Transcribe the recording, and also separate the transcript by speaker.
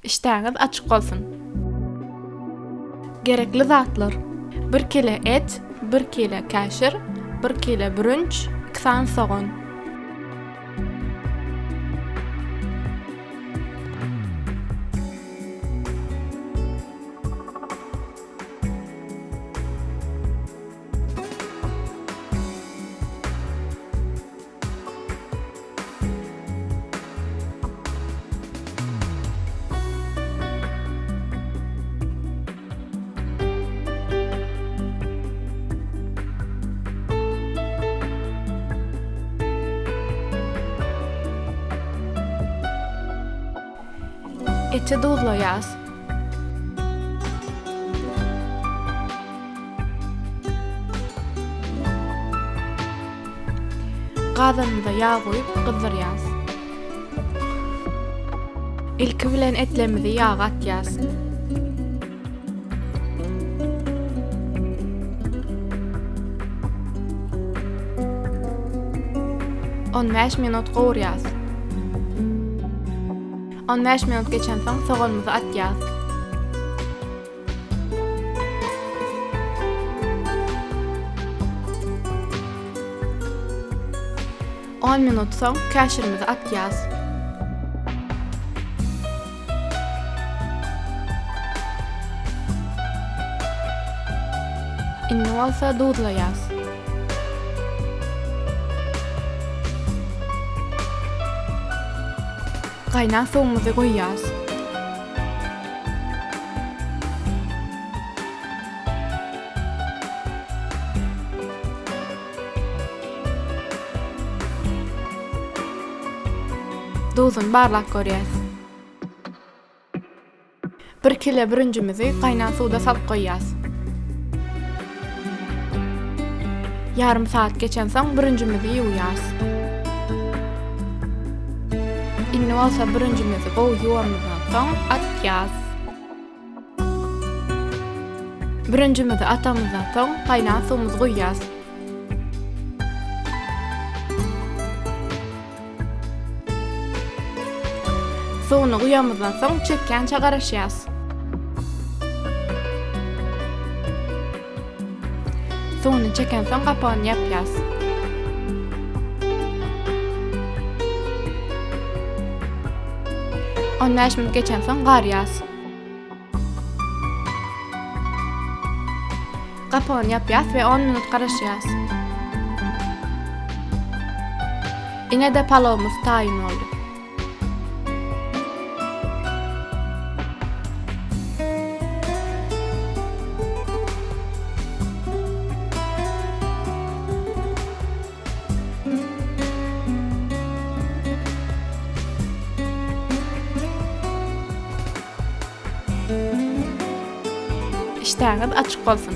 Speaker 1: İştäňiz açyk bolsun. Gerekli zatlar: 1 kile et, 1 kile käşir, 1 kile brünç, 2 san soğan. Eti duzlaýas. Gazanyňyza ýağ goýup gyzdyrýas. Ilki bilen etlerimizi ýaga atýas. 15 minut gowurýas. 15 minut geçen soň soğanymyzy atýas. 10 minut soň käşirimizi atýas. Inni bolsa duzlaýas. Qaynan suwumuzy goýýas. Duzun barlak görýäs. 1 kile brünjimizi qaynan suwda salyp goýýas. Yarım saat geçen soň brünjimizi ýuwýas. Inni bolsa brünjimizi gowy ýuwamyzdan soň atýas. Brünjimizi atamyzdan soň qaynan suwumuzy goýýas. Suwuny goýamyzdan soň çekken çagaraşýas. Suwuny çeken soň gapagyny ýapýas. On 5 minut geçen soň garýas. Gapagyny ýapýas we 10 minut garaşýas. Ine de palawymyz taýyn boldy. İştäňiz açyk bolsun.